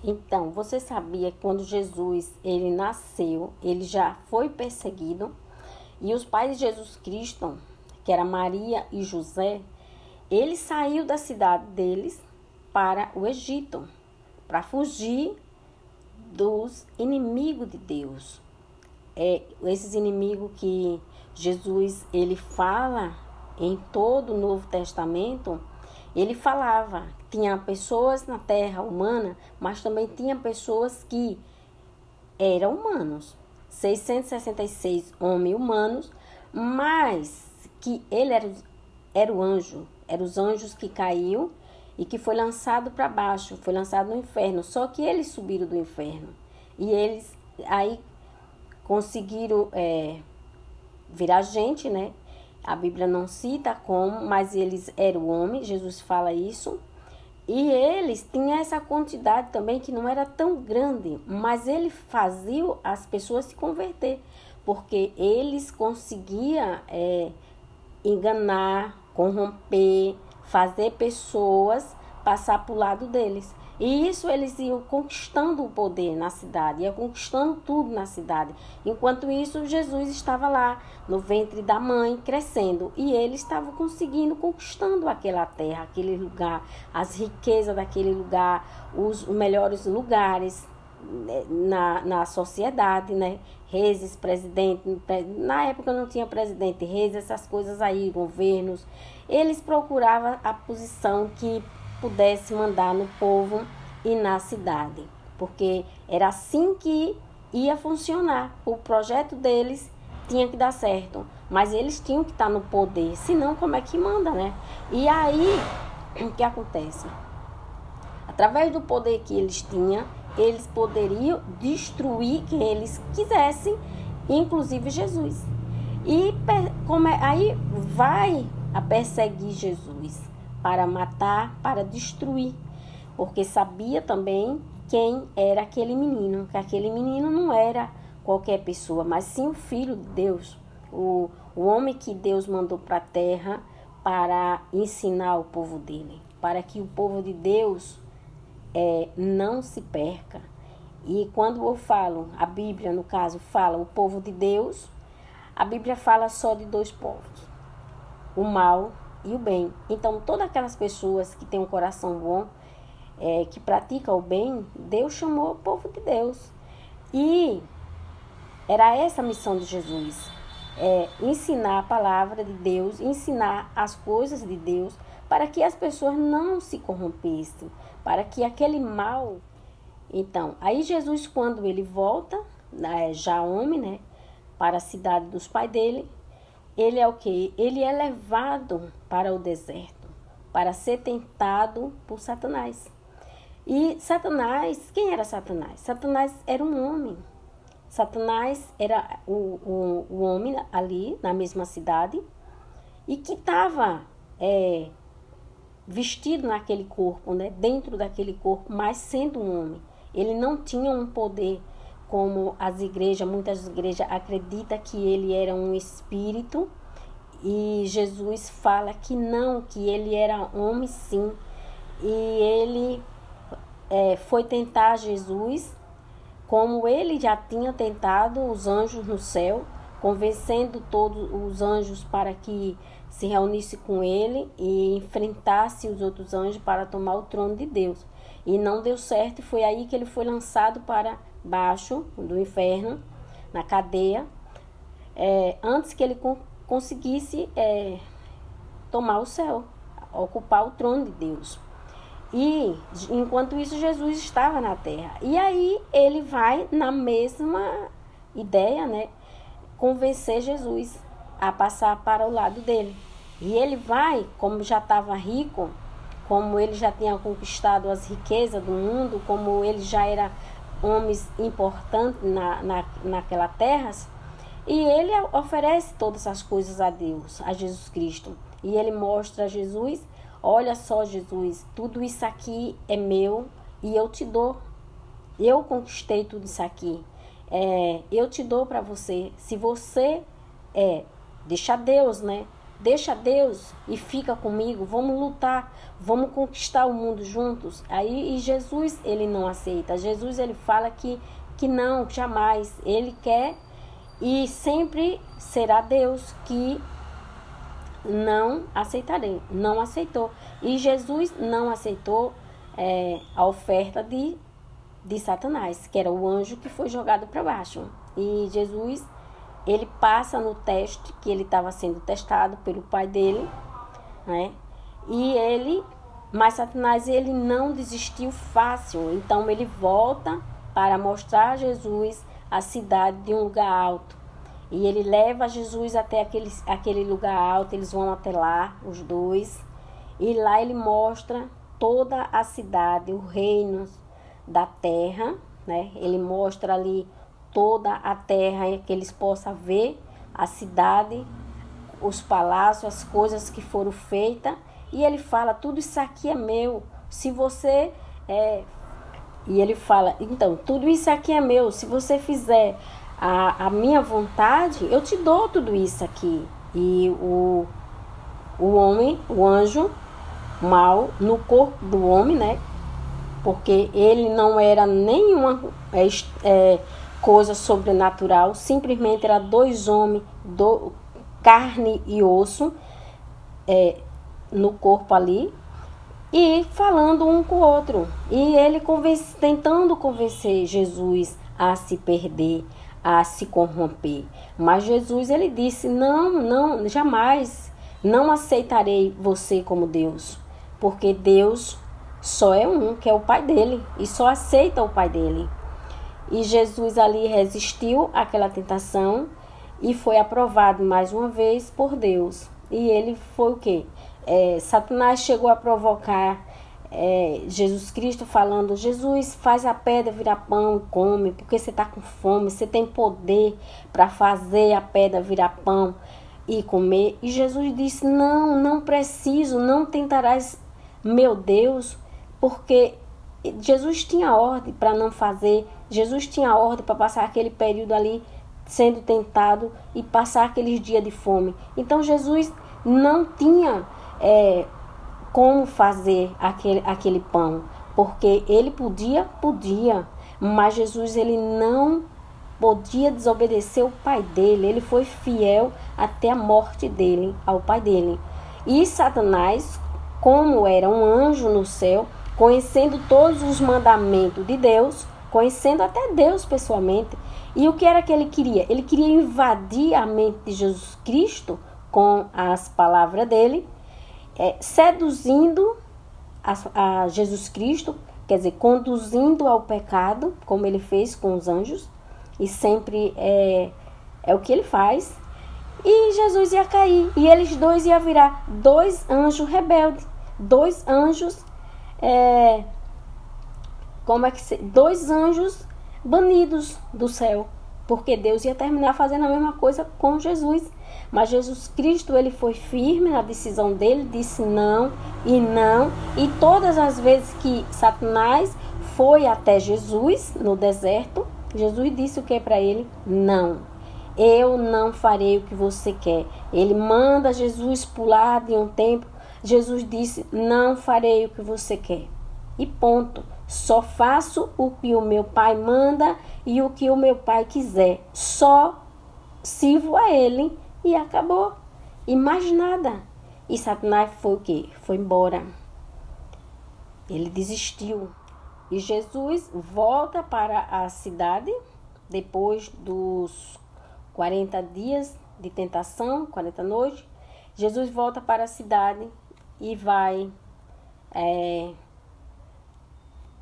Então, você sabia que quando Jesus ele nasceu, ele já foi perseguido e os pais de Jesus Cristo, que era Maria e José, ele saiu da cidade deles para o Egito, para fugir dos inimigos de Deus. Esses inimigos que Jesus ele fala em todo o Novo Testamento, ele falava, tinha pessoas na terra humana, mas também tinha pessoas que eram humanos, 666 homens humanos, mas que ele era o anjo, eram os anjos que caiu e que foi lançado para baixo, foi lançado no inferno, só que eles subiram do inferno e eles aí conseguiram virar gente, né? A Bíblia não cita como, mas eles eram homens, Jesus fala isso. E eles tinham essa quantidade também que não era tão grande, mas ele fazia as pessoas se converter, porque eles conseguiam enganar, corromper, fazer pessoas passar para o lado deles. E isso eles iam conquistando o poder na cidade, iam conquistando tudo na cidade. Enquanto isso, Jesus estava lá no ventre da mãe, crescendo. E ele estava conseguindo, conquistando aquela terra, aquele lugar, as riquezas daquele lugar, os melhores lugares na sociedade, né? Reis, presidente, na época não tinha presidente, reis, essas coisas aí, governos. Eles procuravam a posição que pudesse mandar no povo e na cidade, porque era assim que ia funcionar. O projeto deles tinha que dar certo, mas eles tinham que estar no poder, senão como é que manda, né? E aí, o que acontece? Através do poder que eles tinham, eles poderiam destruir quem eles quisessem, inclusive Jesus. E aí vai a perseguir Jesus para matar, para destruir, porque sabia também quem era aquele menino, que aquele menino não era qualquer pessoa, mas sim o Filho de Deus, o homem que Deus mandou para a terra para ensinar o povo dele, para que o povo de Deus não se perca. E quando eu falo, a Bíblia no caso fala o povo de Deus, a Bíblia fala só de dois povos, o mal e o bem. Então todas aquelas pessoas que têm um coração bom, que praticam o bem, Deus chamou o povo de Deus. E era essa a missão de Jesus, ensinar a palavra de Deus, ensinar as coisas de Deus, para que as pessoas não se corrompessem, para que aquele mal... Então, aí Jesus, quando ele volta, já homem, né, para a cidade dos pais dele, ele é o quê? Ele é levado para o deserto, para ser tentado por Satanás. E Satanás, quem era Satanás? Satanás era um homem. Satanás era o homem ali na mesma cidade e que estava vestido naquele corpo, né? Dentro daquele corpo, mas sendo um homem. Ele não tinha um poder como as igrejas, muitas igrejas acreditam que ele era um espírito e Jesus fala que não, que ele era homem sim. E ele foi tentar Jesus como ele já tinha tentado os anjos no céu, convencendo todos os anjos para que se reunisse com ele e enfrentasse os outros anjos para tomar o trono de Deus. E não deu certo, e foi aí que ele foi lançado para baixo do inferno, na cadeia, antes que ele conseguisse tomar o céu, ocupar o trono de Deus. E enquanto isso Jesus estava na terra. E aí ele vai na mesma ideia, né, convencer Jesus a passar para o lado dele. E ele vai, como já estava rico, como ele já tinha conquistado as riquezas do mundo, como ele já era homens importantes naquela terra, e ele oferece todas as coisas a Deus, a Jesus Cristo. E ele mostra a Jesus: olha só, Jesus, tudo isso aqui é meu e eu te dou. Eu conquistei tudo isso aqui. Eu te dou para você. Se você deixar Deus, né, deixa Deus e fica comigo, vamos lutar, vamos conquistar o mundo juntos. Aí e Jesus, ele não aceita. Jesus, ele fala que não, jamais. Ele quer e sempre será Deus que não aceitou. E Jesus não aceitou a oferta de Satanás, que era o anjo que foi jogado para baixo. E Jesus, ele passa no teste, que ele estava sendo testado pelo pai dele, né? Mas Satanás, ele não desistiu fácil. Então ele volta para mostrar a Jesus a cidade de um lugar alto. E ele leva Jesus até aquele lugar alto, eles vão até lá, os dois. E lá ele mostra toda a cidade, o reino da terra, né? Ele mostra ali toda a terra, que eles possam ver a cidade, os palácios, as coisas que foram feitas. E ele fala, tudo isso aqui é meu. Se você... E ele fala, então, tudo isso aqui é meu. Se você fizer a minha vontade, eu te dou tudo isso aqui. E o homem, o anjo mau, no corpo do homem, né? Porque ele não era nenhuma coisa sobrenatural. Simplesmente era dois homens, carne e osso, no corpo ali. E falando um com o outro. E ele tentando convencer Jesus a se perder, a se corromper. Mas Jesus, ele disse, não, jamais, não aceitarei você como Deus. Porque Deus só é um, que é o pai dele. E só aceita o pai dele. E Jesus ali resistiu àquela tentação e foi aprovado mais uma vez por Deus. E ele foi o quê? Satanás chegou a provocar Jesus Cristo falando, Jesus, faz a pedra virar pão e come, porque você está com fome, você tem poder para fazer a pedra virar pão e comer. E Jesus disse, não preciso, não tentarás meu Deus, porque Jesus tinha ordem para não fazer, Jesus tinha ordem para passar aquele período ali sendo tentado e passar aqueles dias de fome. Então Jesus não tinha como fazer aquele pão, porque ele podia, mas Jesus, ele não podia desobedecer o pai dele. Ele foi fiel até a morte dele, ao pai dele. E Satanás, como era um anjo no céu, conhecendo todos os mandamentos de Deus, conhecendo até Deus pessoalmente, e o que era que ele queria? Ele queria invadir a mente de Jesus Cristo com as palavras dele, seduzindo a Jesus Cristo, quer dizer, conduzindo ao pecado, como ele fez com os anjos, e sempre é o que ele faz. E Jesus ia cair, e eles dois iam virar dois anjos rebeldes, dois anjos, dois anjos banidos do céu, porque Deus ia terminar fazendo a mesma coisa com Jesus. Mas Jesus Cristo, ele foi firme na decisão dele, disse não, e todas as vezes que Satanás foi até Jesus no deserto, Jesus disse o que para ele? Não, eu não farei o que você quer. Ele manda Jesus pular de um templo, Jesus disse, não farei o que você quer, e ponto. Só faço o que o meu pai manda e o que o meu pai quiser, só sirvo a ele. E acabou. E mais nada. E Satanás foi o quê? Foi embora. Ele desistiu. E Jesus volta para a cidade, depois dos 40 dias de tentação, 40 noites. Jesus volta para a cidade e vai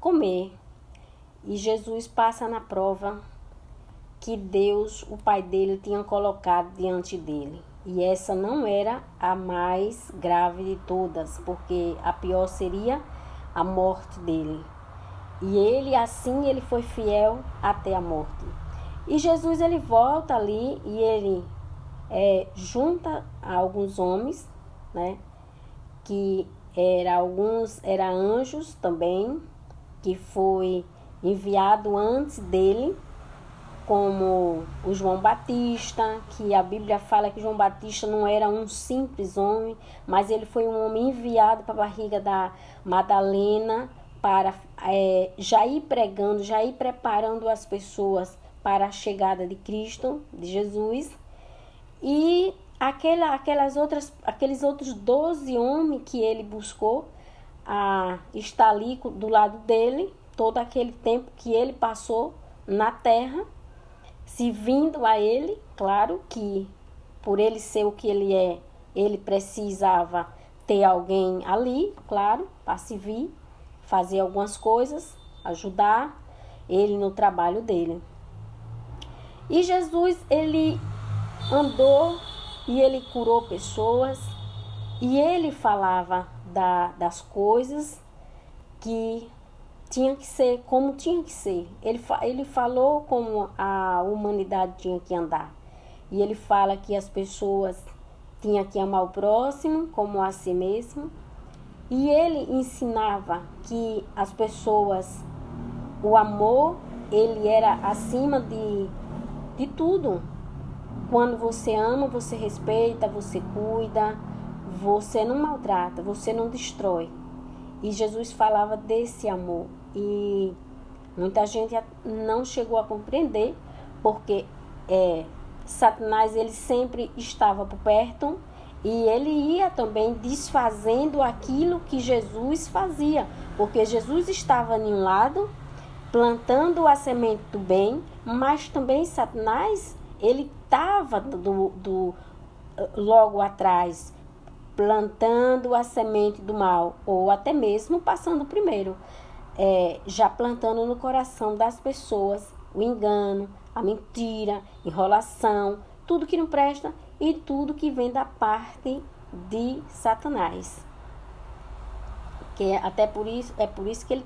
comer. E Jesus passa na prova que Deus, o pai dele, tinha colocado diante dele. E essa não era a mais grave de todas, porque a pior seria a morte dele. E ele, assim, ele foi fiel até a morte. E Jesus, ele volta ali e ele junta alguns homens, né? Que eram anjos também, que foi enviado antes dele, como o João Batista, que a Bíblia fala que João Batista não era um simples homem, mas ele foi um homem enviado para a barriga da Madalena para já ir pregando, já ir preparando as pessoas para a chegada de Cristo, de Jesus. E aqueles outros 12 homens que ele buscou estar ali do lado dele, todo aquele tempo que ele passou na terra, servindo a ele. Claro que por ele ser o que ele é, ele precisava ter alguém ali, claro, para servir, fazer algumas coisas, ajudar ele no trabalho dele. E Jesus, ele andou e ele curou pessoas e ele falava das coisas que tinha que ser como tinha que ser. Ele falou como a humanidade tinha que andar. E ele fala que as pessoas tinham que amar o próximo como a si mesmo. E ele ensinava que as pessoas, o amor, ele era acima de tudo. Quando você ama, você respeita, você cuida, você não maltrata, você não destrói. E Jesus falava desse amor. E muita gente não chegou a compreender, porque Satanás, ele sempre estava por perto e ele ia também desfazendo aquilo que Jesus fazia, porque Jesus estava em um lado plantando a semente do bem, mas também Satanás, ele estava logo atrás, plantando a semente do mal, ou até mesmo passando primeiro, já plantando no coração das pessoas o engano, a mentira, enrolação, tudo que não presta e tudo que vem da parte de Satanás. Que é por isso que ele